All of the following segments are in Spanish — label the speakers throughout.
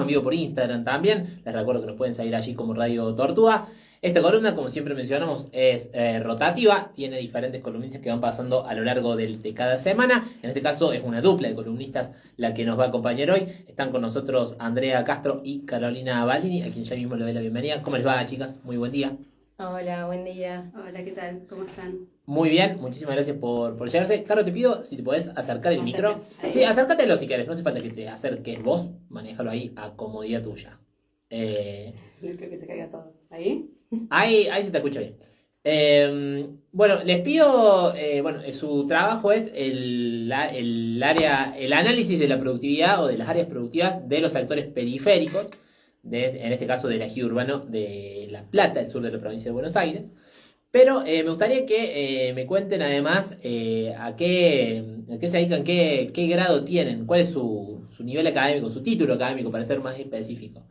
Speaker 1: en vivo por Instagram también. Les recuerdo que nos pueden seguir allí como Radio Tortuga. Esta columna, como siempre mencionamos, es rotativa, tiene diferentes columnistas que van pasando a lo largo de cada semana. En este caso es una dupla de columnistas la que nos va a acompañar hoy. Están con nosotros Andrea Castro y Carolina Baldini, a quien ya mismo le doy la bienvenida. ¿Cómo les va, chicas? Muy buen día.
Speaker 2: Hola, buen día.
Speaker 3: Hola, ¿qué tal? ¿Cómo están?
Speaker 1: Muy bien, muchísimas gracias por llegarse. Caro, te pido si te podés acercar el micro. Sí, acércatelo si querés, no hace falta que te acerques vos, manéjalo ahí a comodidad tuya.
Speaker 3: No creo que se caiga todo. ¿Ahí?
Speaker 1: Ahí se te escucha bien. Bueno, les pido, su trabajo es el análisis de la productividad o de las áreas productivas de los sectores periféricos, en este caso del ejido urbano de La Plata, el sur de la provincia de Buenos Aires. Pero me gustaría que me cuenten además a qué se dedican, qué grado tienen, cuál es su nivel académico, su título académico, para ser más específico,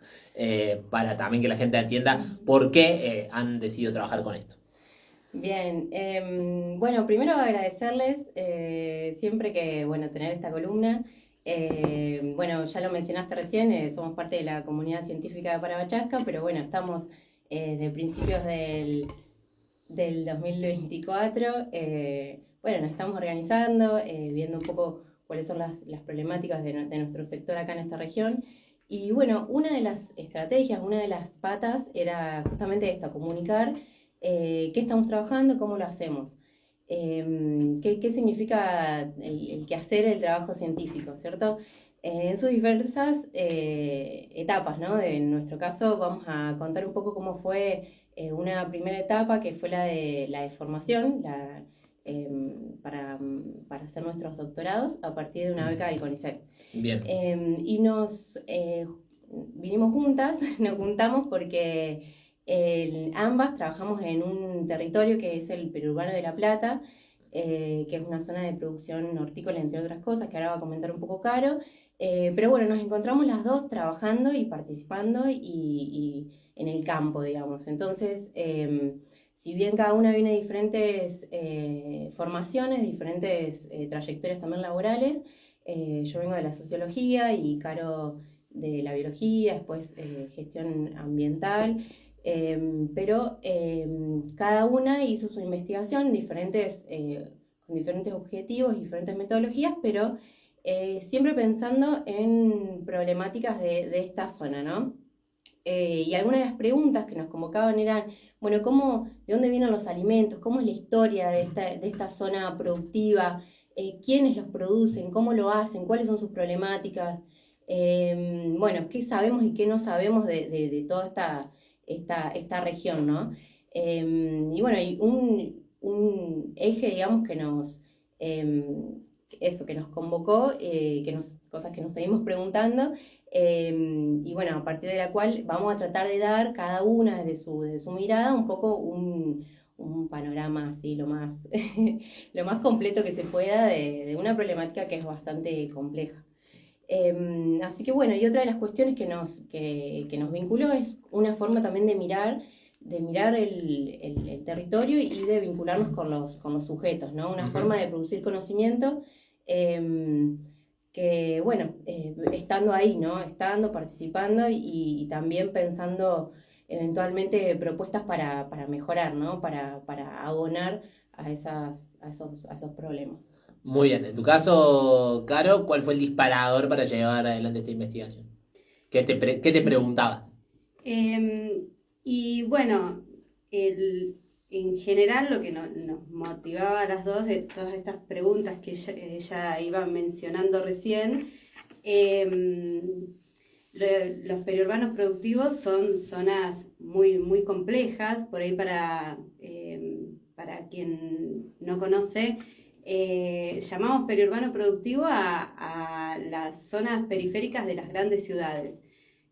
Speaker 1: para también que la gente entienda por qué han decidido trabajar con esto.
Speaker 2: Bien, bueno, primero agradecerles siempre que, tener esta columna. Ya lo mencionaste recién, somos parte de la comunidad científica de Parabachasca, pero bueno, estamos de principios del 2024, nos estamos organizando, viendo un poco cuáles son las problemáticas de nuestro sector acá en esta región. Y bueno, una de las estrategias, una de las patas era justamente esta, comunicar qué estamos trabajando, cómo lo hacemos, qué significa el quehacer, el trabajo científico, ¿cierto? En sus diversas etapas, ¿no? En nuestro caso vamos a contar un poco cómo fue una primera etapa, que fue la de formación, para hacer nuestros doctorados a partir de una beca del CONICET.
Speaker 1: Bien.
Speaker 2: Y nos vinimos juntas, nos juntamos porque ambas trabajamos en un territorio que es el periurbano de La Plata, que es una zona de producción hortícola, entre otras cosas, que ahora va a comentar un poco Caro. Pero bueno, nos encontramos las dos trabajando y participando y en el campo, digamos. Entonces, si bien cada una viene de diferentes formaciones, diferentes trayectorias también laborales, yo vengo de la sociología y Caro de la biología, después gestión ambiental, pero cada una hizo su investigación con diferentes objetivos y diferentes metodologías, pero siempre pensando en problemáticas de esta zona, ¿no? Y algunas de las preguntas que nos convocaban eran, ¿de dónde vienen los alimentos? ¿Cómo es la historia de esta zona productiva? ¿Quiénes los producen? ¿Cómo lo hacen? ¿Cuáles son sus problemáticas? ¿Qué sabemos y qué no sabemos de toda esta región, ¿no? Y un eje, digamos, que nos convocó, cosas que nos seguimos preguntando, a partir de la cual vamos a tratar de dar cada una desde su mirada un poco un panorama así lo más lo más completo que se pueda de una problemática que es bastante compleja. Así que y otra de las cuestiones que nos vinculó es una forma también de mirar el territorio y de vincularnos con los sujetos, ¿no? Una forma de producir conocimiento estando ahí, ¿no? Estando, participando y también pensando eventualmente propuestas para mejorar, ¿no? Para abonar a esos problemas.
Speaker 1: Muy bien. En tu caso, Caro, ¿cuál fue el disparador para llevar adelante esta investigación? ¿Qué te preguntabas?
Speaker 3: En general lo que nos motivaba a las dos de todas estas preguntas que ella iba mencionando recién, los periurbanos productivos son zonas muy, muy complejas. Por ahí para quien no conoce, llamamos periurbano productivo a las zonas periféricas de las grandes ciudades.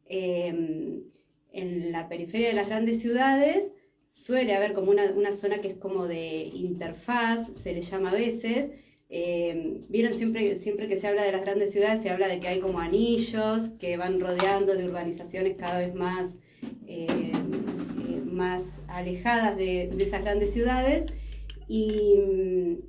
Speaker 3: En la periferia de las grandes ciudades suele haber como una zona que es como de interfaz, se le llama a veces. Vieron, siempre que se habla de las grandes ciudades se habla de que hay como anillos que van rodeando de urbanizaciones cada vez más alejadas de esas grandes ciudades, y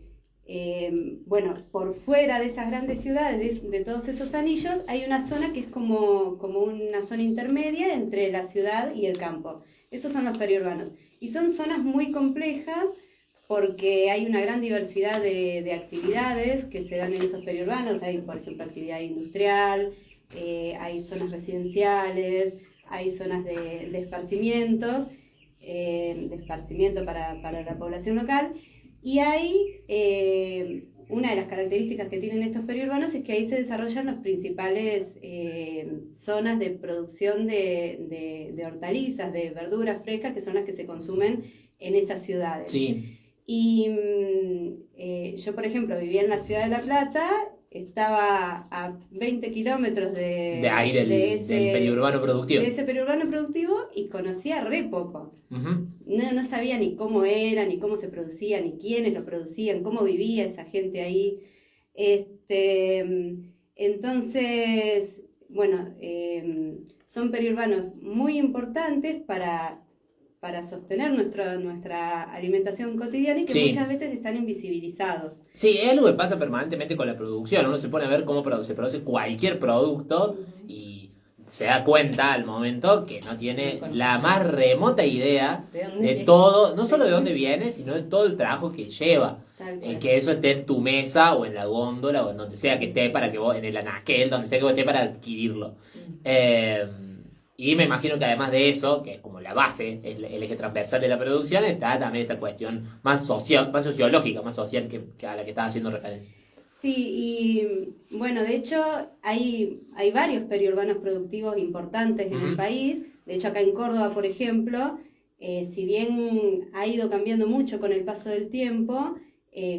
Speaker 3: bueno, por fuera de esas grandes ciudades, de todos esos anillos, hay una zona que es como una zona intermedia entre la ciudad y el campo. Esos son los periurbanos. Y son zonas muy complejas porque hay una gran diversidad de actividades que se dan en esos periurbanos. Hay, por ejemplo, actividad industrial, hay zonas residenciales, hay zonas de esparcimiento para la población local. Y hay una de las características que tienen estos periurbanos es que ahí se desarrollan las principales zonas de producción de hortalizas, de verduras frescas, que son las que se consumen en esas ciudades.
Speaker 1: Sí.
Speaker 3: Y yo, por ejemplo, vivía en la ciudad de La Plata, estaba a 20 kilómetros
Speaker 1: De ahí del periurbano productivo.
Speaker 3: De ese periurbano productivo, y conocía re poco.
Speaker 1: Uh-huh.
Speaker 3: No sabía ni cómo era, ni cómo se producía, ni quiénes lo producían, cómo vivía esa gente ahí. Entonces, bueno, son periurbanos muy importantes para sostener nuestra alimentación cotidiana y que muchas veces están invisibilizados.
Speaker 1: Sí, es algo que pasa permanentemente con la producción. Uno se pone a ver cómo se produce cualquier producto y se da cuenta al momento que no tiene la más remota idea de todo, no solo de dónde viene, sino de todo el trabajo que lleva. Que eso esté en tu mesa o en la góndola o en donde sea que esté para que vos, en el anaquel, donde sea que vos esté para adquirirlo. Y me imagino que además de eso, que es como la base, el eje transversal de la producción, está también esta cuestión más social, más sociológica, más social que a la que estaba haciendo referencia.
Speaker 3: Sí, y bueno, de hecho hay varios periurbanos productivos importantes en el país. De hecho, acá en Córdoba, por ejemplo, si bien ha ido cambiando mucho con el paso del tiempo,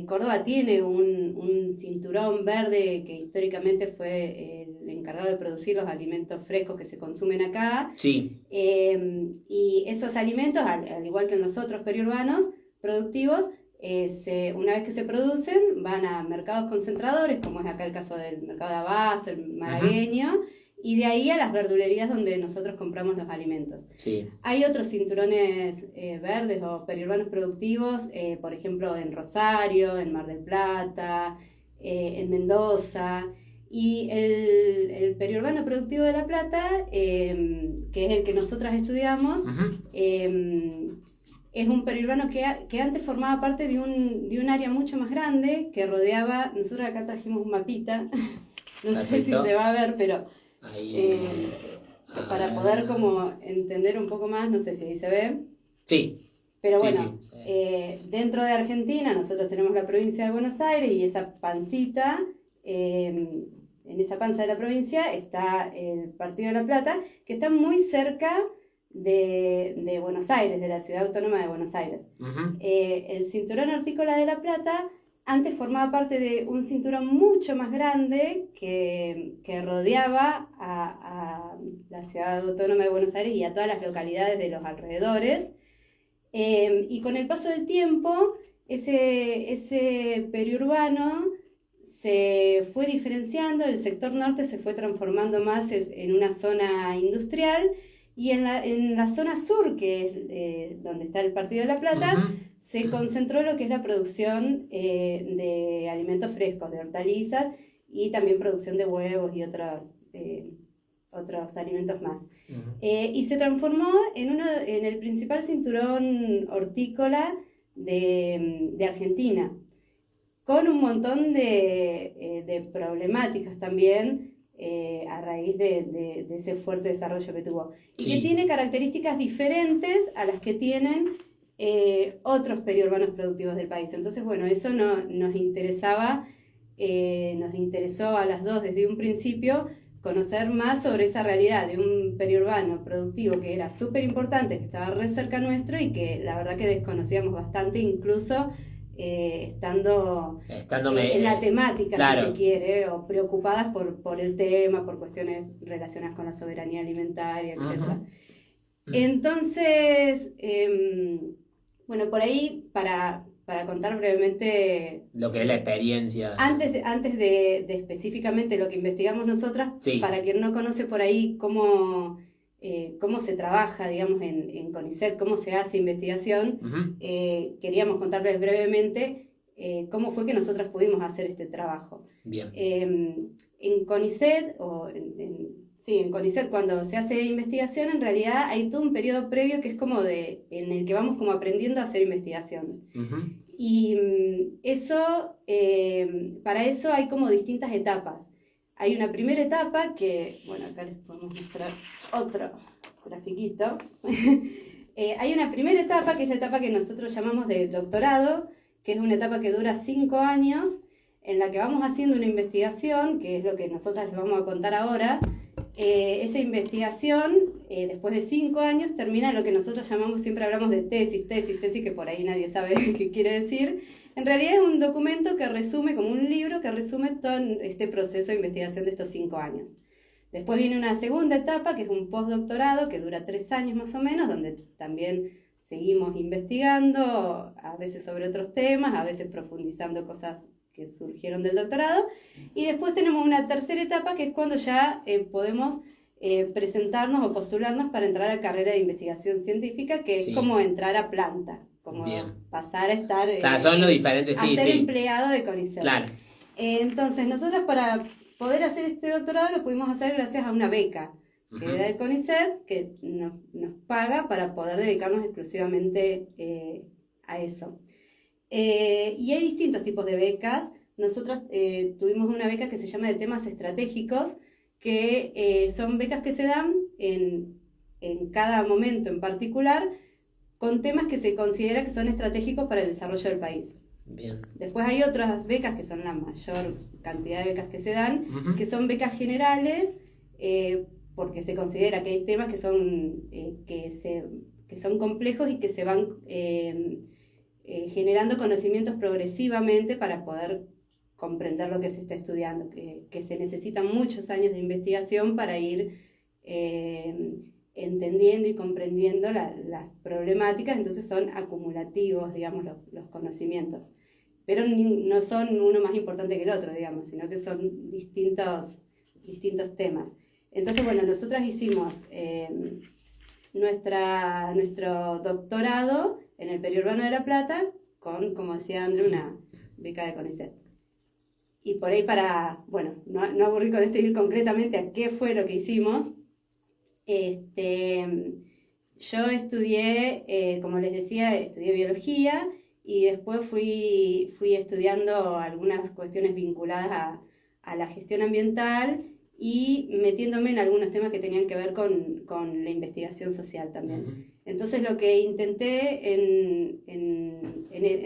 Speaker 3: Córdoba tiene un cinturón verde que históricamente fue el encargado de producir los alimentos frescos que se consumen acá.
Speaker 1: Sí.
Speaker 3: Y esos alimentos, al igual que en los otros periurbanos productivos, una vez que se producen, van a mercados concentradores, como es acá el caso del mercado de Abasto, el malagueño, y de ahí a las verdulerías donde nosotros compramos los alimentos.
Speaker 1: Sí.
Speaker 3: Hay otros cinturones verdes o periurbanos productivos, por ejemplo en Rosario, en Mar del Plata, en Mendoza. Y el periurbano productivo de La Plata, que es el que nosotras estudiamos, es un periurbano que antes formaba parte de un área mucho más grande que rodeaba. Nosotros acá trajimos un mapita, no sé si se va a ver, pero para poder como entender un poco más, no sé si ahí se ve.
Speaker 1: Sí.
Speaker 3: Pero bueno, sí. Dentro de Argentina nosotros tenemos la provincia de Buenos Aires y esa pancita, en esa panza de la provincia está el Partido de La Plata, que está muy cerca de Buenos Aires, de la ciudad autónoma de Buenos Aires. El cinturón hortícola de La Plata antes formaba parte de un cinturón mucho más grande que rodeaba a la ciudad autónoma de Buenos Aires y a todas las localidades de los alrededores. Y con el paso del tiempo, ese periurbano se fue diferenciando, el sector norte se fue transformando más en una zona industrial, y en la zona sur, que es donde está el Partido de La Plata, se concentró lo que es la producción de alimentos frescos, de hortalizas, y también producción de huevos y otros alimentos más. Y se transformó en el principal cinturón hortícola de Argentina, con un montón de problemáticas también a raíz de ese fuerte desarrollo que tuvo. Y que tiene características diferentes a las que tienen otros periurbanos productivos del país. Entonces, bueno, eso nos interesó a las dos desde un principio conocer más sobre esa realidad de un periurbano productivo que era súper importante, que estaba re cerca nuestro y que la verdad que desconocíamos bastante, incluso estando en la temática, claro, si se quiere, o preocupadas por el tema, por cuestiones relacionadas con la soberanía alimentaria, etc. Entonces, bueno, por ahí, para contar brevemente
Speaker 1: lo que es la experiencia.
Speaker 3: Antes de específicamente lo que investigamos nosotras, para quien no conoce por ahí cómo se trabaja, digamos, en CONICET, cómo se hace investigación, queríamos contarles brevemente cómo fue que nosotros pudimos hacer este trabajo.
Speaker 1: Bien.
Speaker 3: En CONICET, en CONICET, cuando se hace investigación, en realidad hay todo un periodo previo que es como en el que vamos como aprendiendo a hacer investigación.
Speaker 1: Ujú.
Speaker 3: Y para eso hay como distintas etapas. Hay una primera etapa que, bueno, acá les podemos mostrar otro grafiquito. Hay una primera etapa que es la etapa que nosotros llamamos de doctorado, que es una etapa que dura 5 años, en la que vamos haciendo una investigación, que es lo que nosotras les vamos a contar ahora. Esa investigación, después de 5 años, termina en lo que nosotros llamamos, siempre hablamos de tesis, que por ahí nadie sabe qué quiere decir. En realidad es un documento que resume, como un libro, que resume todo este proceso de investigación de estos 5 años. Después viene una segunda etapa, que es un postdoctorado, que dura 3 años más o menos, donde también seguimos investigando, a veces sobre otros temas, a veces profundizando cosas que surgieron del doctorado. Y después tenemos una tercera etapa, que es cuando ya podemos presentarnos o postularnos para entrar a carrera de investigación científica, que es como entrar a planta, como pasar a estar...
Speaker 1: Claro, son los diferentes,
Speaker 3: a ser empleado de CONICET.
Speaker 1: Claro.
Speaker 3: Entonces, nosotros para poder hacer este doctorado lo pudimos hacer gracias a una beca que da el CONICET, que nos paga para poder dedicarnos exclusivamente a eso. Y hay distintos tipos de becas. Nosotros tuvimos una beca que se llama de temas estratégicos, que son becas que se dan en cada momento en particular, con temas que se considera que son estratégicos para el desarrollo del país.
Speaker 1: Bien.
Speaker 3: Después hay otras becas, que son la mayor cantidad de becas que se dan, que son becas generales, porque se considera que hay temas que son complejos y que se van generando conocimientos progresivamente para poder comprender lo que se está estudiando, que se necesitan muchos años de investigación para ir entendiendo y comprendiendo las problemáticas. Entonces son acumulativos, digamos, los conocimientos. Pero no son uno más importante que el otro, digamos, sino que son distintos temas. Entonces, bueno, nosotras hicimos nuestro doctorado en el Periurbano de La Plata con, como decía André, una beca de CONICET. Y por ahí no aburrir con esto y ir concretamente a qué fue lo que hicimos. Yo estudié, como les decía, estudié biología y después fui estudiando algunas cuestiones vinculadas a la gestión ambiental y metiéndome en algunos temas que tenían que ver con la investigación social también. Entonces lo que intenté en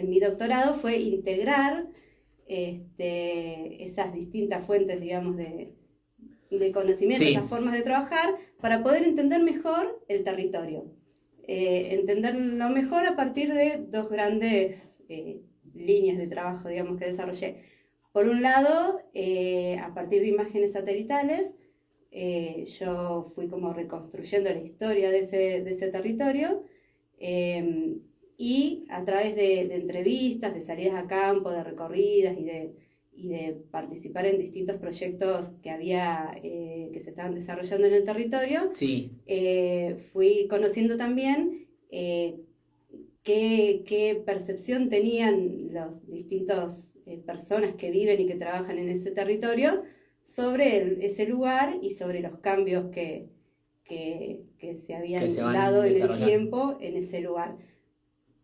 Speaker 3: mi doctorado fue integrar esas distintas fuentes, digamos, de conocimiento, esas formas de trabajar, para poder entender mejor el territorio. Entenderlo mejor a partir de 2 grandes líneas de trabajo, digamos, que desarrollé. Por un lado, a partir de imágenes satelitales, yo fui como reconstruyendo la historia de ese territorio, y a través de entrevistas, de salidas a campo, de recorridas y de participar en distintos proyectos que se estaban desarrollando en el territorio, fui conociendo también qué percepción tenían los distintos personas que viven y que trabajan en ese territorio sobre ese lugar y sobre los cambios que se habían dado en el tiempo en ese lugar.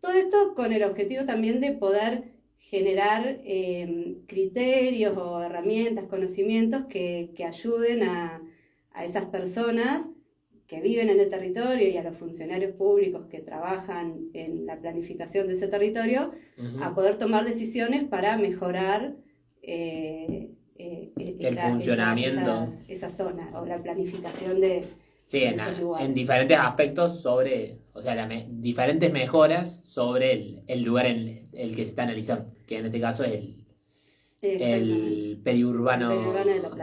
Speaker 3: Todo esto con el objetivo también de poder generar criterios o herramientas, conocimientos que ayuden a esas personas que viven en el territorio y a los funcionarios públicos que trabajan en la planificación de ese territorio a poder tomar decisiones para mejorar
Speaker 1: el funcionamiento.
Speaker 3: Esa zona o la planificación de ese lugar.
Speaker 1: En diferentes aspectos sobre, diferentes mejoras sobre el lugar en el que se está analizando, que en este caso es el periurbano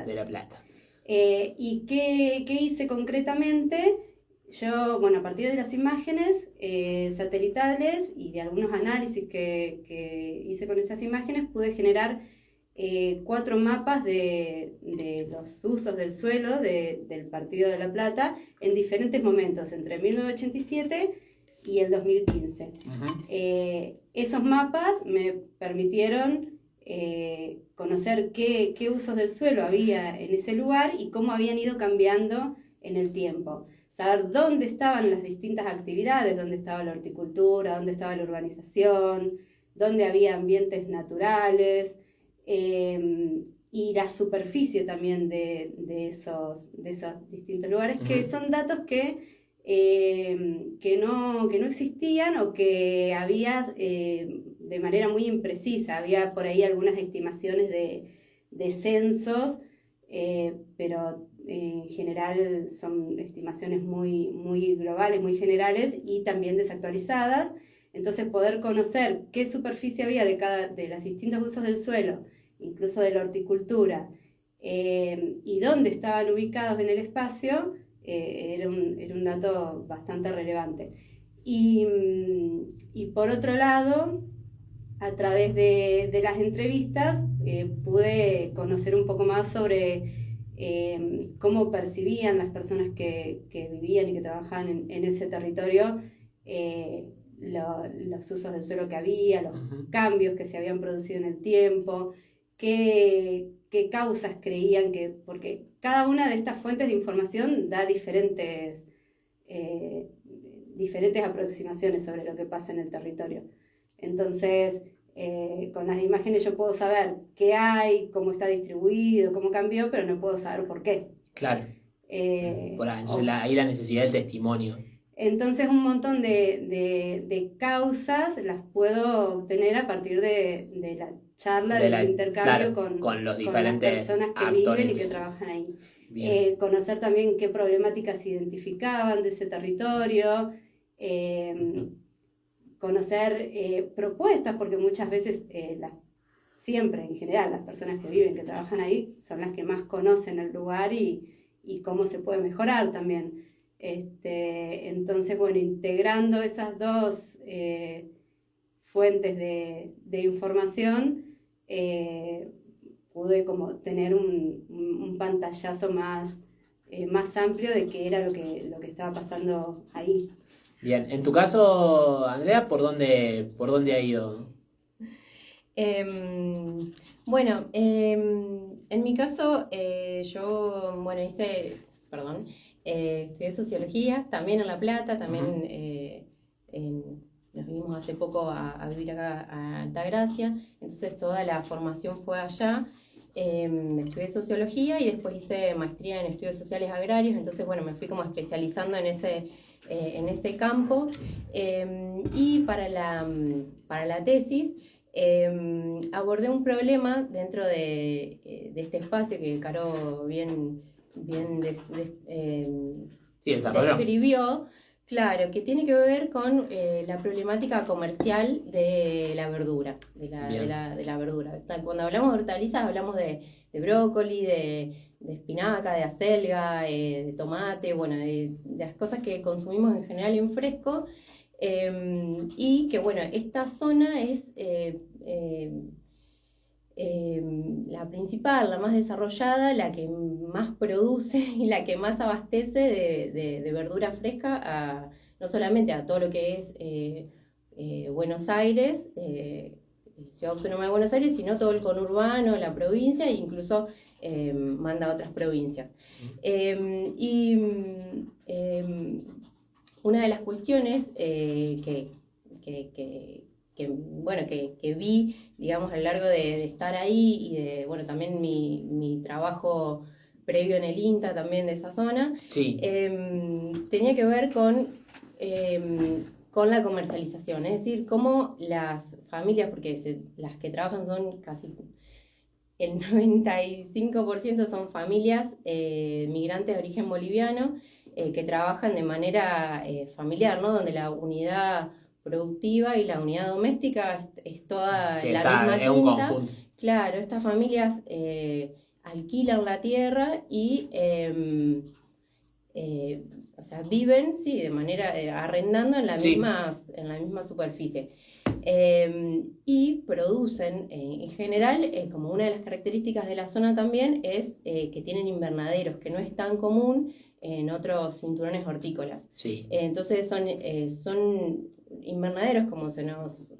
Speaker 1: de La Plata.
Speaker 3: ¿Y qué hice concretamente? Yo, a partir de las imágenes satelitales y de algunos análisis que hice con esas imágenes, pude generar 4 mapas de los usos del suelo del Partido de La Plata en diferentes momentos, entre 1987 y el 2015. Esos mapas me permitieron conocer qué usos del suelo había en ese lugar y cómo habían ido cambiando en el tiempo. Saber dónde estaban las distintas actividades, dónde estaba la horticultura, dónde estaba la urbanización, dónde había ambientes naturales, y la superficie también de esos distintos lugares, que son datos que no existían o que había de manera muy imprecisa. Había por ahí algunas estimaciones de censos, pero en general son estimaciones muy globales, muy generales y también desactualizadas. Entonces poder conocer qué superficie había de los distintos usos del suelo, incluso de la horticultura, y dónde estaban ubicados en el espacio, era un dato bastante relevante. Y por otro lado, a través de las entrevistas, pude conocer un poco más sobre cómo percibían las personas que vivían y que trabajaban en ese territorio los usos del suelo que había, los cambios que se habían producido en el tiempo, qué causas creían que, porque cada una de estas fuentes de información da diferentes aproximaciones sobre lo que pasa en el territorio. Entonces, con las imágenes yo puedo saber qué hay, cómo está distribuido, cómo cambió, pero no puedo saber por qué.
Speaker 1: Claro. Ahí la necesidad del testimonio.
Speaker 3: Entonces un montón de causas las puedo obtener a partir de la charla, del intercambio
Speaker 1: con los diferentes
Speaker 3: las personas que viven y que trabajan ahí. Conocer también qué problemáticas se identificaban de ese territorio, conocer propuestas, porque muchas veces, siempre en general, las personas que viven, que trabajan ahí, son las que más conocen el lugar y cómo se puede mejorar también. Entonces, bueno, integrando esas dos fuentes de información, pude como tener un pantallazo más amplio de qué era lo que estaba pasando ahí.
Speaker 1: Bien, en tu caso, Andrea, ¿por dónde ha ido?
Speaker 2: Bueno, en mi caso, yo, bueno, estudié sociología, también en La Plata, también nos vinimos hace poco a vivir acá a Altagracia, entonces toda la formación fue allá. Estudié sociología y después hice maestría en estudios sociales agrarios, entonces bueno, me fui como especializando en ese campo, y para la tesis abordé un problema dentro de este espacio que Caro bien describió, claro, que tiene que ver con la problemática comercial de la verdura, de la verdura. Cuando hablamos de hortalizas hablamos de brócoli, de espinaca, de acelga, de tomate, bueno, de las cosas que consumimos en general en fresco, y que bueno, esta zona es la principal, la más desarrollada, la que más produce y la que más abastece de verdura fresca, no solamente a todo lo que es Buenos Aires, Ciudad Autónoma de Buenos Aires, sino todo el conurbano, la provincia e incluso manda a otras provincias. Una de las cuestiones que vi, digamos, a lo largo de estar ahí y de, bueno, también mi trabajo previo en el INTA también de esa zona,
Speaker 1: sí.
Speaker 2: Tenía que ver con la comercialización, es decir, cómo las familias, porque las que trabajan son casi el 95% son familias migrantes de origen boliviano, que trabajan de manera familiar, ¿no? Donde la unidad productiva y la unidad doméstica es toda la misma quinta. Un conjunto. Claro, estas familias alquilan la tierra y viven, sí, de manera arrendando en la misma superficie. Y producen, en general, como una de las características de la zona también es que tienen invernaderos, que no es tan común en otros cinturones hortícolas.
Speaker 1: Sí.
Speaker 2: Entonces son invernaderos, como se nos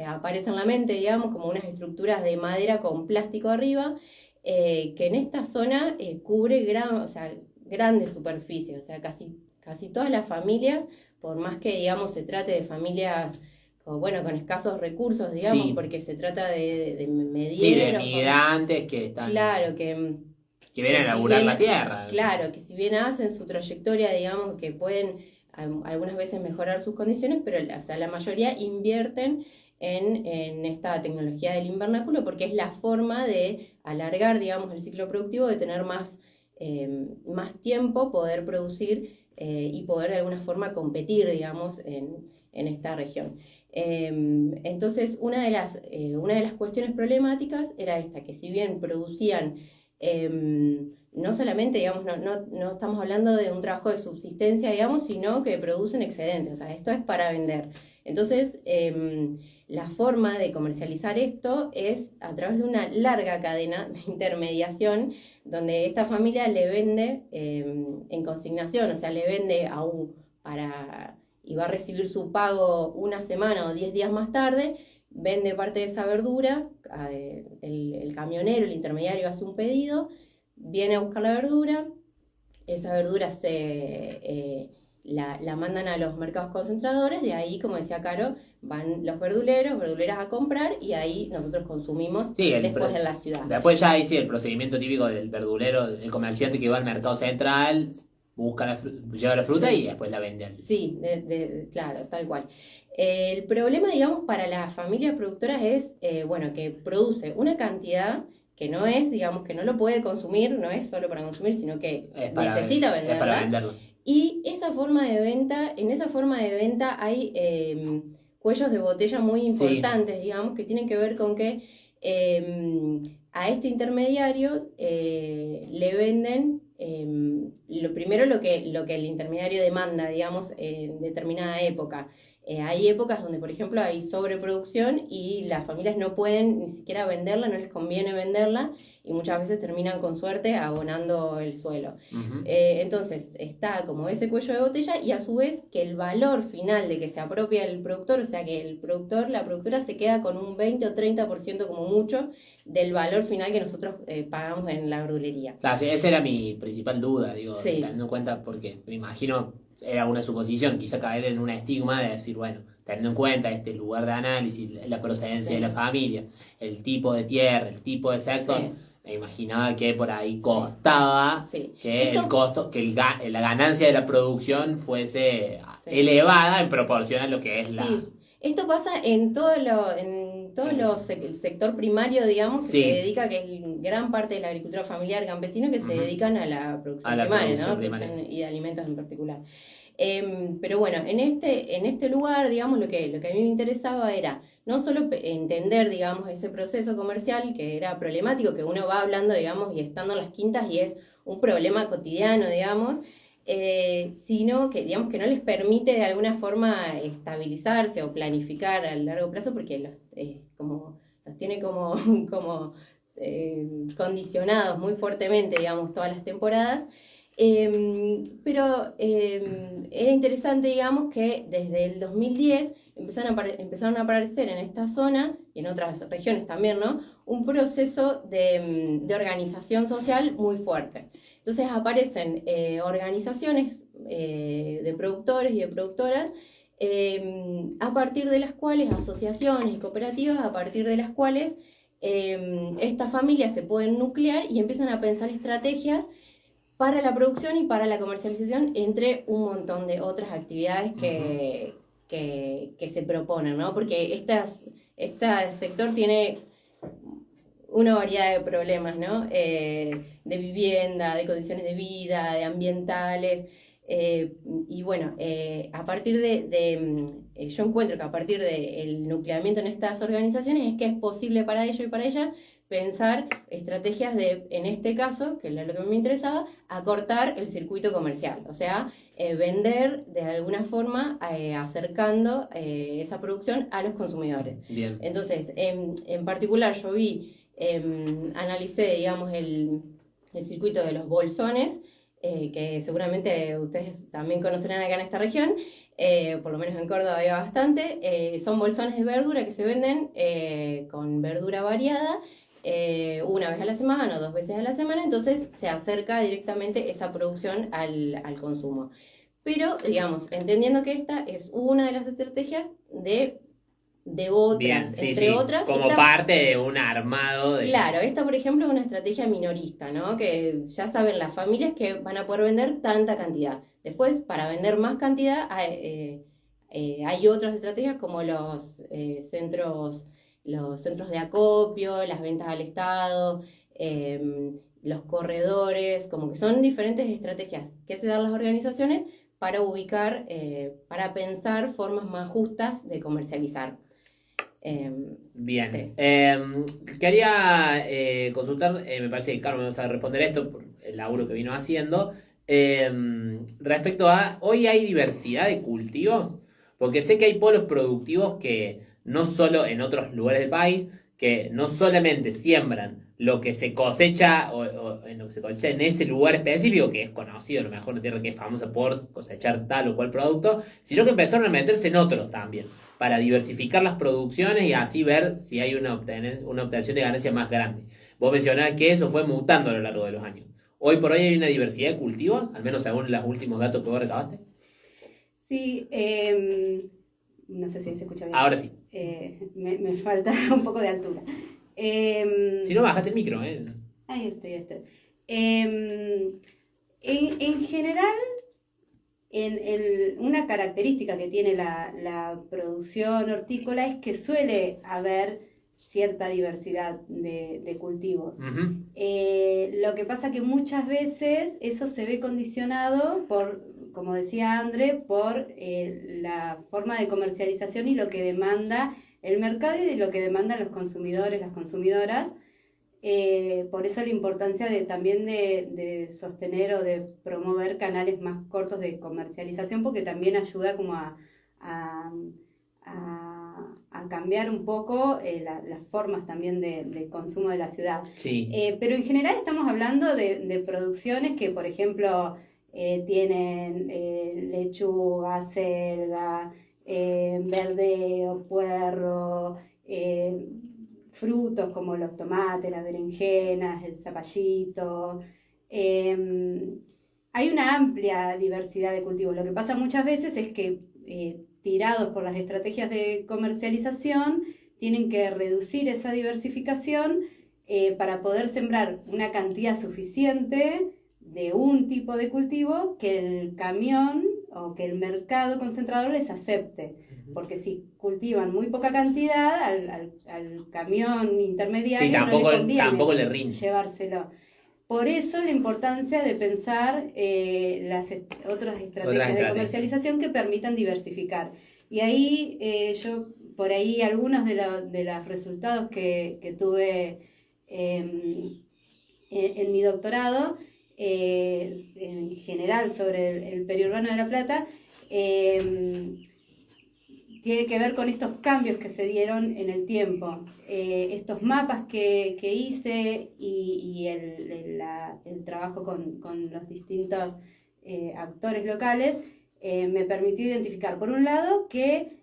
Speaker 2: aparece en la mente, digamos, como unas estructuras de madera con plástico arriba, que en esta zona cubre grandes superficies, o sea, casi todas las familias, por más que, digamos, se trate de familias con escasos recursos, digamos,
Speaker 1: Sí.
Speaker 2: porque se trata de medieros.
Speaker 1: Sí, de migrantes que están...
Speaker 2: Claro,
Speaker 1: que vienen a laburar la tierra.
Speaker 2: Claro, que si bien hacen su trayectoria, digamos, que pueden algunas veces mejorar sus condiciones, pero la mayoría invierten en esta tecnología del invernáculo porque es la forma de alargar, digamos, el ciclo productivo, de tener más tiempo, poder producir y poder de alguna forma competir, digamos, en esta región. Entonces, una de las cuestiones problemáticas era esta, que si bien producían, no solamente, digamos, no estamos hablando de un trabajo de subsistencia, digamos, sino que producen excedentes, o sea, esto es para vender. Entonces, la forma de comercializar esto es a través de una larga cadena de intermediación, donde esta familia le vende en consignación, o sea, le vende y va a recibir su pago una semana o 10 días más tarde, vende parte de esa verdura, el camionero, el intermediario hace un pedido, viene a buscar la verdura, esa verdura la mandan a los mercados concentradores, de ahí, como decía Caro, van los verduleras a comprar y ahí nosotros consumimos después en la ciudad.
Speaker 1: Después ya ahí sí el procedimiento típico del verdulero, el comerciante que va al mercado central, lleva la fruta y después la vende.
Speaker 2: Sí, claro, tal cual. El problema, digamos, para las familias productoras es, que produce una cantidad que no es, digamos, que no lo puede consumir, no es solo para consumir, sino que necesita venderla.
Speaker 1: Es para venderlo.
Speaker 2: Y en esa forma de venta hay cuellos de botella muy importantes, digamos, que tienen que ver con que a este intermediario le venden lo primero lo que el intermediario demanda, digamos, en determinada época. Hay épocas donde, por ejemplo, hay sobreproducción y las familias no pueden ni siquiera venderla, no les conviene venderla y muchas veces terminan con suerte abonando el suelo.
Speaker 1: Uh-huh.
Speaker 2: Entonces está como ese cuello de botella y a su vez que el valor final de que se apropia el productor, o sea que la productora se queda con un 20 o 30% como mucho del valor final que nosotros pagamos en la verdulería.
Speaker 1: Claro, sí, esa era mi principal duda,
Speaker 2: Sí.
Speaker 1: Teniendo en cuenta, porque me imagino, era una suposición, quizá caer en un estigma de decir, bueno, teniendo en cuenta este lugar de análisis, la procedencia de la familia, el tipo de tierra, el tipo de sector,
Speaker 2: Sí.
Speaker 1: me imaginaba que por ahí costaba que el costo, que la ganancia de la producción fuese elevada en proporción a lo que es la...
Speaker 2: Sí. Esto pasa en el sector primario, digamos, que se dedica, que es gran parte de la agricultura familiar campesina, que se dedican a la producción primaria, ¿no? Producción y de alimentos en particular. Pero bueno, en este lugar, digamos, lo que a mí me interesaba era no solo entender, digamos, ese proceso comercial que era problemático, que uno va hablando, digamos, y estando en las quintas y es un problema cotidiano, digamos, sino que, digamos, que no les permite de alguna forma estabilizarse o planificar a largo plazo porque los tiene como condicionados muy fuertemente, digamos, todas las temporadas. Pero era interesante, digamos, que desde el 2010 empezaron a aparecer en esta zona y en otras regiones también, ¿no? Un proceso de organización social muy fuerte. Entonces aparecen organizaciones de productores y de productoras a partir de las cuales, asociaciones y cooperativas, a partir de las cuales estas familias se pueden nuclear y empiezan a pensar estrategias para la producción y para la comercialización, entre un montón de otras actividades que se proponen, ¿no? Porque este sector tiene una variedad de problemas, ¿no? De vivienda, de condiciones de vida, de ambientales. Y bueno, a partir yo encuentro que a partir del nucleamiento en estas organizaciones es que es posible para ellos y para ellas pensar estrategias en este caso, que es lo que me interesaba, acortar el circuito comercial, o sea, vender de alguna forma acercando esa producción a los consumidores.
Speaker 1: Bien.
Speaker 2: Entonces, en particular yo analicé, digamos, el circuito de los bolsones, que seguramente ustedes también conocerán acá en esta región, por lo menos en Córdoba había bastante. Son bolsones de verdura que se venden con verdura variada, una vez a la semana o 2 veces a la semana, entonces se acerca directamente esa producción al consumo. Pero, digamos, entendiendo que esta es una de las estrategias de otras,
Speaker 1: Bien, sí,
Speaker 2: entre
Speaker 1: sí,
Speaker 2: otras.
Speaker 1: como parte de un armado de...
Speaker 2: Claro, esta por ejemplo es una estrategia minorista, ¿no? Que ya saben las familias que van a poder vender tanta cantidad. Después, para vender más cantidad, hay otras estrategias como los centros de acopio, las ventas al Estado, los corredores, como que son diferentes estrategias que se dan las organizaciones para ubicar, para pensar formas más justas de comercializar.
Speaker 1: Bien.
Speaker 2: Sí.
Speaker 1: Quería consultar, me parece que Carmen me vas a responder esto por el laburo que vino haciendo. Respecto a, ¿hoy hay diversidad de cultivos? Porque sé que hay polos productivos que no solo en otros lugares del país, que no solamente siembran lo que se cosecha o en lo que se cosecha en ese lugar específico, que es conocido, a lo mejor una tierra que es famosa por cosechar tal o cual producto, sino que empezaron a meterse en otros también, para diversificar las producciones y así ver si hay una obtención de ganancia más grande. Vos mencionabas que eso fue mutando a lo largo de los años. Hoy por hoy hay una diversidad de cultivos, al menos según los últimos datos que vos recabaste.
Speaker 3: Sí, no sé si se escucha bien.
Speaker 1: Ahora sí.
Speaker 3: Me falta un poco de altura.
Speaker 1: Si no, bajaste el micro,
Speaker 3: Ahí estoy. En general, una característica que tiene la producción hortícola es que suele haber cierta diversidad de cultivos.
Speaker 1: Uh-huh.
Speaker 3: Lo que pasa que muchas veces eso se ve condicionado por, como decía André, por la forma de comercialización y lo que demanda el mercado y lo que demandan los consumidores, las consumidoras. Por eso la importancia también de sostener o de promover canales más cortos de comercialización, porque también ayuda como a cambiar un poco las formas también de consumo de la ciudad.
Speaker 1: Sí.
Speaker 3: Pero en general estamos hablando de producciones que, por ejemplo, tienen lechuga, selga, verdeo, puerro, frutos como los tomates, las berenjenas, el zapallito. Hay una amplia diversidad de cultivos. Lo que pasa muchas veces es que tirados por las estrategias de comercialización, tienen que reducir esa diversificación para poder sembrar una cantidad suficiente de un tipo de cultivo que el camión o que el mercado concentrador les acepte. Porque si cultivan muy poca cantidad, al camión intermediario
Speaker 1: sí,
Speaker 3: no le conviene
Speaker 1: tampoco le rinde
Speaker 3: llevárselo. Por eso la importancia de pensar otras estrategias de comercialización que permitan diversificar. Y ahí por ahí algunos de los resultados que tuve en mi doctorado, en general sobre el periurbano de La Plata, tiene que ver con estos cambios que se dieron en el tiempo. Estos mapas que hice y el trabajo con los distintos actores locales me permitió identificar, por un lado, que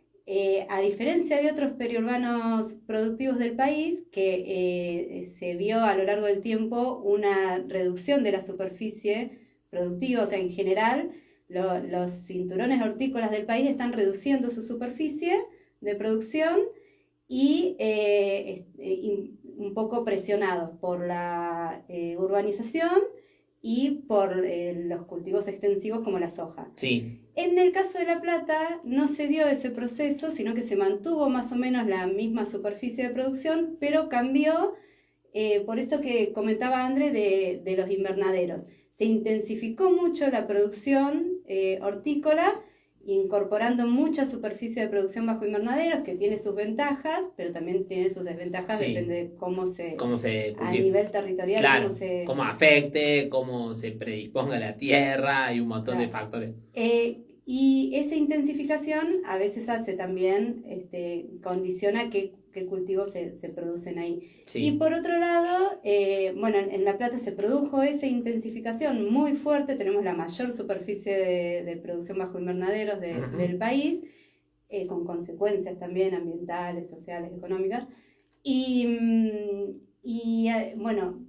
Speaker 3: a diferencia de otros periurbanos productivos del país, que se vio a lo largo del tiempo una reducción de la superficie productiva, o sea, en general, los cinturones hortícolas del país están reduciendo su superficie de producción y un poco presionados por la urbanización y por los cultivos extensivos como la soja.
Speaker 1: Sí.
Speaker 3: En el caso de La Plata no se dio ese proceso, sino que se mantuvo más o menos la misma superficie de producción, pero cambió por esto que comentaba André de los invernaderos. Se intensificó mucho la producción hortícola, incorporando mucha superficie de producción bajo invernaderos, que tiene sus ventajas, pero también tiene sus desventajas,
Speaker 1: sí.
Speaker 3: Depende de cómo se
Speaker 1: cultiva.
Speaker 3: A nivel territorial,
Speaker 1: claro, cómo afecte, cómo se predisponga la tierra, hay un montón de factores.
Speaker 3: Y esa intensificación a veces hace también, condiciona qué qué cultivos se producen ahí.
Speaker 1: Sí.
Speaker 3: Y por otro lado, bueno, en La Plata se produjo esa intensificación muy fuerte, tenemos la mayor superficie de producción bajo invernaderos del país, con consecuencias también ambientales, sociales, económicas. Bueno,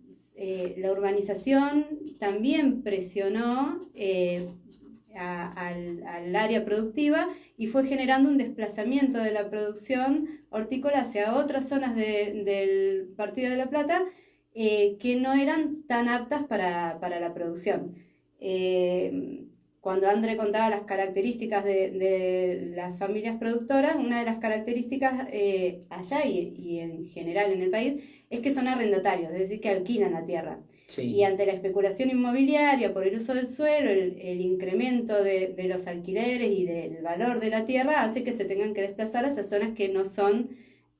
Speaker 3: la urbanización también presionó al área productiva y fue generando un desplazamiento de la producción hortícola hacia otras zonas del Partido de La Plata que no eran tan aptas para la producción. Cuando André contaba las características de las familias productoras, una de las características allá y en general en el país es que son arrendatarios, es decir, que alquilan la tierra.
Speaker 1: Sí.
Speaker 3: Y ante la especulación inmobiliaria por el uso del suelo, el incremento de los alquileres y del valor de la tierra hace que se tengan que desplazar hacia zonas que no son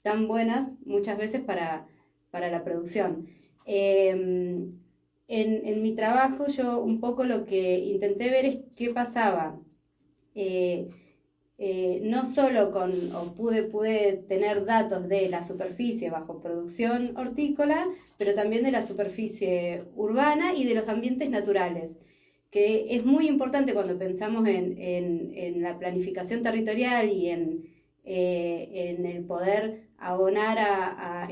Speaker 3: tan buenas muchas veces para la producción. En mi trabajo yo un poco lo que intenté ver es qué pasaba, no solo pude tener datos de la superficie bajo producción hortícola, pero también de la superficie urbana y de los ambientes naturales, que es muy importante cuando pensamos en la planificación territorial y en el poder abonar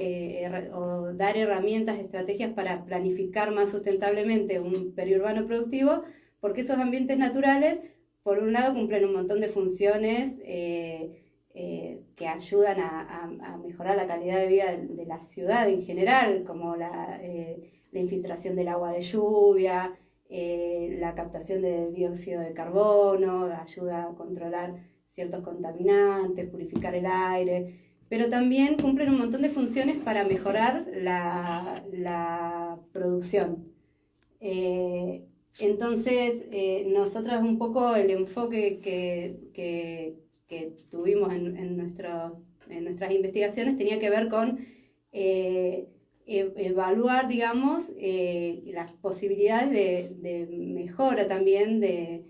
Speaker 3: o dar herramientas, estrategias para planificar más sustentablemente un periurbano productivo, porque esos ambientes naturales, por un lado, cumplen un montón de funciones que ayudan a mejorar la calidad de vida de la ciudad en general, como la infiltración del agua de lluvia, la captación de dióxido de carbono, ayuda a controlar ciertos contaminantes, purificar el aire, pero también cumplen un montón de funciones para mejorar la producción. Entonces, nosotros un poco el enfoque que tuvimos en nuestras investigaciones tenía que ver con evaluar, digamos, las posibilidades de mejora también de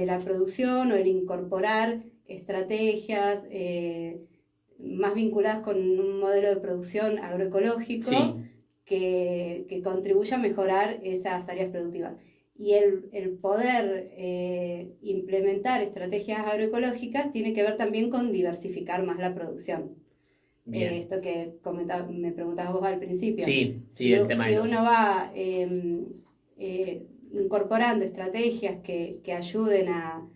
Speaker 3: la producción o el incorporar estrategias más vinculadas con un modelo de producción agroecológico.
Speaker 1: Sí.
Speaker 3: Que contribuya a mejorar esas áreas productivas. Y el poder implementar estrategias agroecológicas tiene que ver también con diversificar más la producción. Esto que me preguntabas vos al principio.
Speaker 1: Sí, el tema.
Speaker 3: Si uno va incorporando estrategias que ayuden a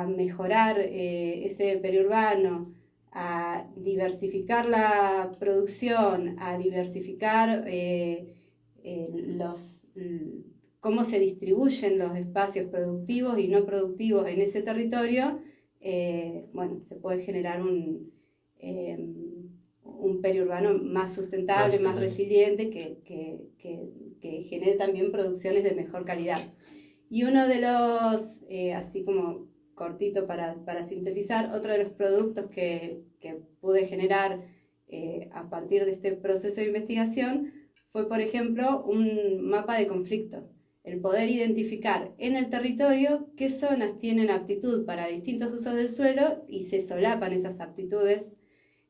Speaker 3: mejorar ese periurbano, a diversificar la producción, a diversificar cómo se distribuyen los espacios productivos y no productivos en ese territorio, bueno, se puede generar un periurbano más sustentable, más resiliente, que genere también producciones de mejor calidad. Y uno de los, así como cortito para sintetizar, otro de los productos que pude generar a partir de este proceso de investigación fue, por ejemplo, un mapa de conflicto. El poder identificar en el territorio qué zonas tienen aptitud para distintos usos del suelo y se solapan esas aptitudes.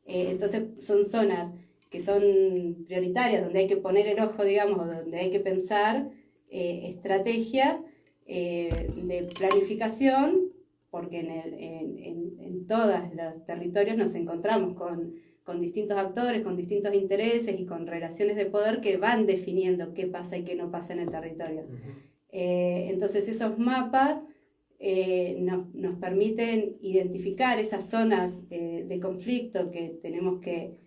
Speaker 3: Entonces son zonas que son prioritarias, donde hay que poner el ojo, digamos, donde hay que pensar estrategias de planificación, porque en todos los territorios nos encontramos con distintos actores, con distintos intereses y con relaciones de poder que van definiendo qué pasa y qué no pasa en el territorio. Entonces esos mapas nos permiten identificar esas zonas de conflicto que tenemos que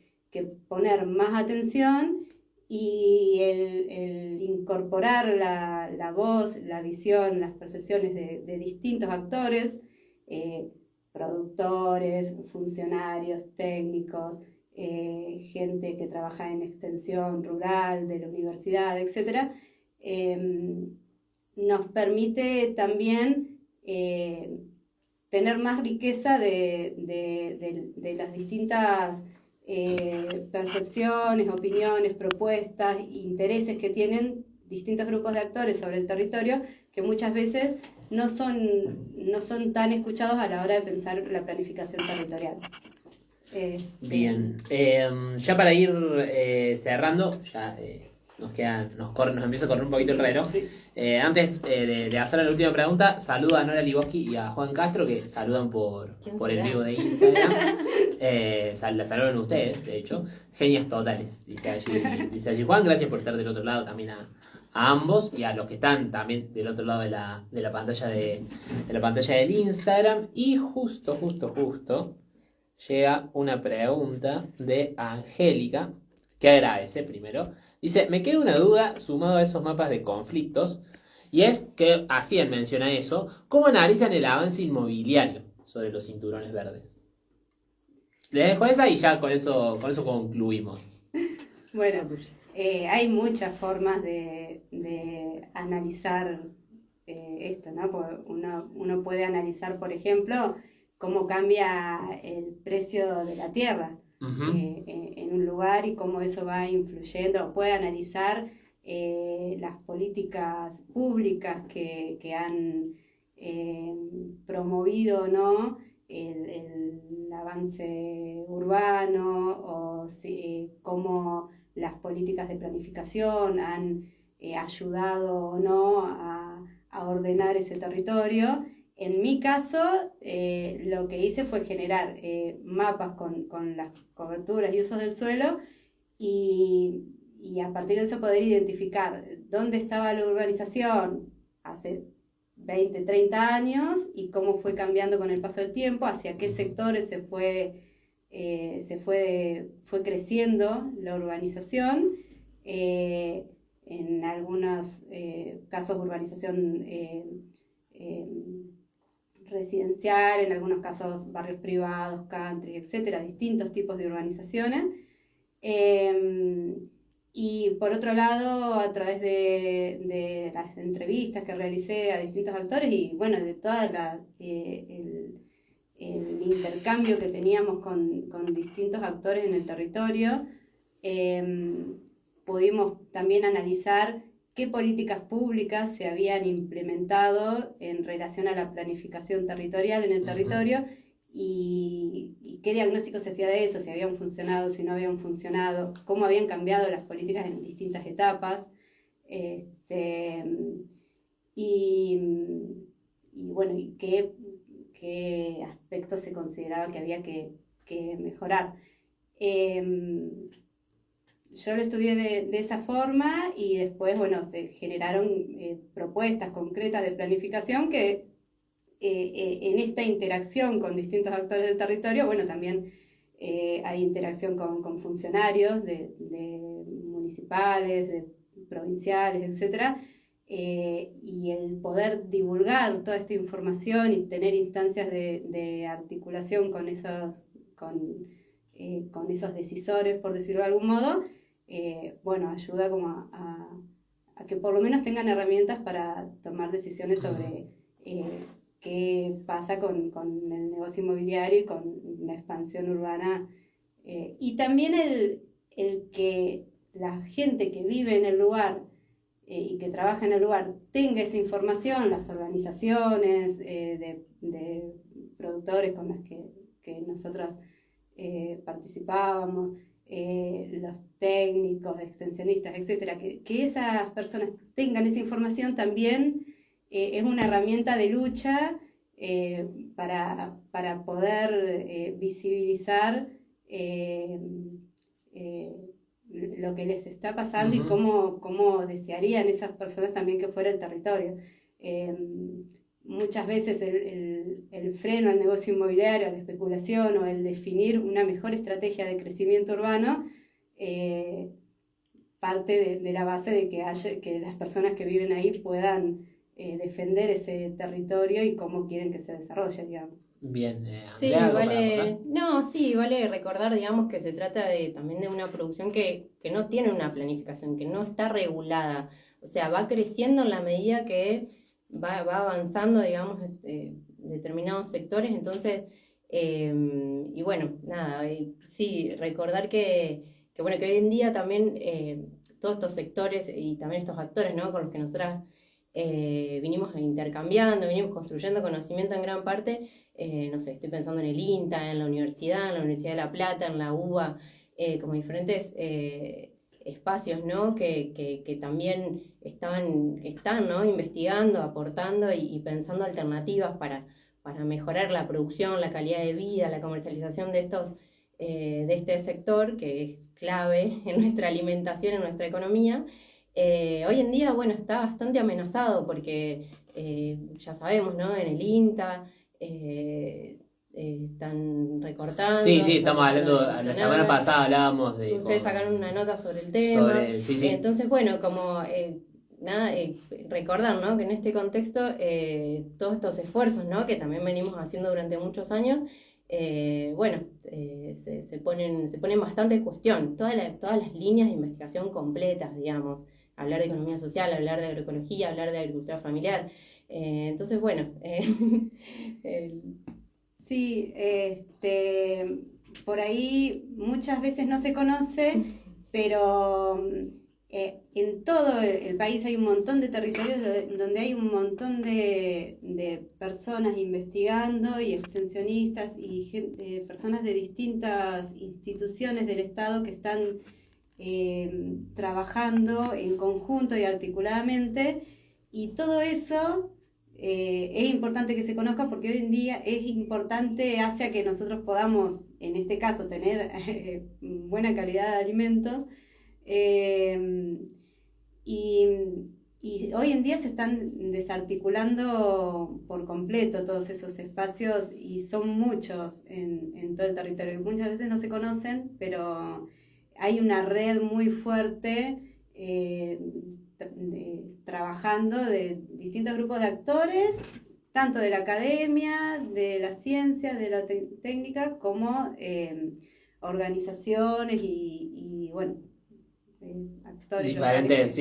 Speaker 3: poner más atención, y el incorporar la voz, la visión, las percepciones de distintos actores, productores, funcionarios, técnicos, gente que trabaja en extensión rural, de la universidad, etc., nos permite también tener más riqueza de las distintas percepciones, opiniones, propuestas, intereses que tienen distintos grupos de actores sobre el territorio que muchas veces no son tan escuchados a la hora de pensar la planificación territorial.
Speaker 1: Bien, ya para ir cerrando, ya nos empieza a correr un poquito el reloj.
Speaker 3: Sí.
Speaker 1: Antes de hacer la última pregunta, saluda a Nora Liboski y a Juan Castro, que saludan por el
Speaker 2: será?
Speaker 1: vivo de Instagram. La saludan ustedes, de hecho. Genias totales, dice allí Juan. Gracias por estar del otro lado también a ambos y a los que están también del otro lado de la pantalla de la pantalla del Instagram. Y justo llega una pregunta de Angélica, que agradece primero. Dice, me queda una duda sumado a esos mapas de conflictos, y es que hacían mención a eso, ¿cómo analizan el avance inmobiliario sobre los cinturones verdes? Le dejo esa y ya con eso concluimos.
Speaker 3: Bueno, hay muchas formas de analizar esto, ¿no? Porque uno puede analizar, por ejemplo, cómo cambia el precio de la tierra en un lugar y cómo eso va influyendo. Puede analizar las políticas públicas que han promovido, ¿no? el avance urbano o cómo las políticas de planificación han ayudado o no a ordenar ese territorio. En mi caso, lo que hice fue generar mapas con las coberturas y usos del suelo y a partir de eso poder identificar dónde estaba la urbanización hace 20, 30 años y cómo fue cambiando con el paso del tiempo, hacia qué sectores fue creciendo la urbanización. En algunos casos urbanización residencial, en algunos casos barrios privados, country, etcétera, distintos tipos de urbanizaciones. Y por otro lado, a través de las entrevistas que realicé a distintos actores y bueno, de toda el intercambio que teníamos con distintos actores en el territorio, pudimos también analizar qué políticas públicas se habían implementado en relación a la planificación territorial en el territorio y qué diagnóstico se hacía de eso, si habían funcionado, si no habían funcionado, cómo habían cambiado las políticas en distintas etapas. Y bueno, y qué aspectos se consideraba que había que mejorar. Yo lo estudié de esa forma y después, bueno, se generaron propuestas concretas de planificación que en esta interacción con distintos actores del territorio, bueno, también hay interacción con funcionarios de municipales, de provinciales, etcétera, y el poder divulgar toda esta información y tener instancias de articulación con esos decisores, por decirlo de algún modo, bueno, ayuda como a que por lo menos tengan herramientas para tomar decisiones sobre qué pasa con el negocio inmobiliario y con la expansión urbana. Y también el que la gente que vive en el lugar y que trabaja en el lugar tenga esa información, las organizaciones de productores con las que nosotros participábamos, los técnicos, extensionistas, etcétera, que esas personas tengan esa información también es una herramienta de lucha para poder visibilizar lo que les está pasando y cómo desearían esas personas también que fuera el territorio. Muchas veces el freno al negocio inmobiliario, a la especulación o el definir una mejor estrategia de crecimiento urbano parte de la base de que las personas que viven ahí puedan defender ese territorio y cómo quieren que se desarrolle, digamos.
Speaker 1: Bien,
Speaker 2: Sí,
Speaker 1: Andrea,
Speaker 2: vale recordar, digamos, que se trata también de una producción que no tiene una planificación, que no está regulada, o sea, va creciendo en la medida que va avanzando, digamos, determinados sectores, entonces, y bueno, nada, sí, recordar que hoy en día también todos estos sectores y también estos actores, ¿no? Con los que nosotras vinimos intercambiando, venimos construyendo conocimiento en gran parte. No sé, estoy pensando en el INTA, en la Universidad de La Plata, en la UBA, como diferentes espacios, ¿no? que también están, ¿no? Investigando, aportando y pensando alternativas para mejorar la producción, la calidad de vida, la comercialización de este sector que es clave en nuestra alimentación, en nuestra economía. Hoy en día, bueno, está bastante amenazado porque ya sabemos, ¿no? En el INTA están recortando.
Speaker 1: Sí, estamos hablando, la semana pasada hablábamos de...
Speaker 2: Ustedes sacaron una nota sobre el tema.
Speaker 1: Sí.
Speaker 2: Entonces, bueno, como recordar, ¿no? Que en este contexto todos estos esfuerzos, ¿no? Que también venimos haciendo durante muchos años, se ponen bastante en cuestión. Todas las líneas de investigación completas, digamos. Hablar de economía social, hablar de agroecología, hablar de agricultura familiar. Entonces, bueno...
Speaker 3: Sí, por ahí muchas veces no se conoce, pero en todo el país hay un montón de territorios donde hay un montón de personas investigando y extensionistas y personas de distintas instituciones del Estado que están trabajando en conjunto y articuladamente, y todo eso es importante que se conozca porque hoy en día es importante, hace a que nosotros podamos, en este caso, tener buena calidad de alimentos, y hoy en día se están desarticulando por completo todos esos espacios y son muchos en todo el territorio, que muchas veces no se conocen, pero hay una red muy fuerte trabajando de distintos grupos de actores, tanto de la academia, de la ciencia, de la técnica, como organizaciones y bueno, actores
Speaker 1: diferentes,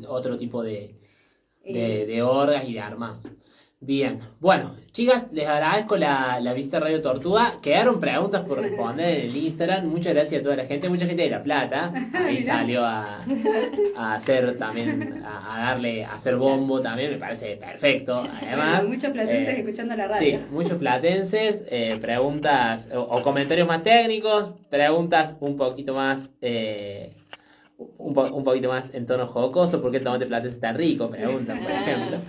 Speaker 1: otro tipo de orgas y de armas. Bien, bueno, chicas, les agradezco la visita a Radio Tortuga. Quedaron preguntas por responder en el Instagram. Muchas gracias a toda la gente, mucha gente de La Plata. Ahí salió a hacer también, a hacer bombo también, me parece perfecto. Además,
Speaker 3: muchos platenses escuchando la radio.
Speaker 1: Sí, muchos platenses, preguntas o comentarios más técnicos, preguntas un poquito más... un poquito más en tono jocoso, porque el tomate platense está rico, preguntan, por ejemplo.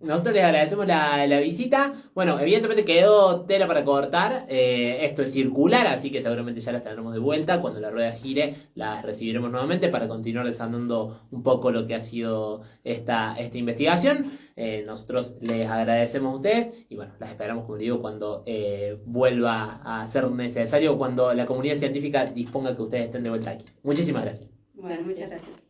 Speaker 1: Nosotros les agradecemos la visita. Bueno, evidentemente quedó tela para cortar. Esto es circular, así que seguramente ya las tendremos de vuelta. Cuando la rueda gire, las recibiremos nuevamente para continuar desandando un poco lo que ha sido esta investigación. Nosotros les agradecemos a ustedes y bueno, las esperamos, como digo, cuando vuelva a ser necesario, cuando la comunidad científica disponga que ustedes estén de vuelta aquí. Muchísimas gracias.
Speaker 3: Bueno, muchas gracias.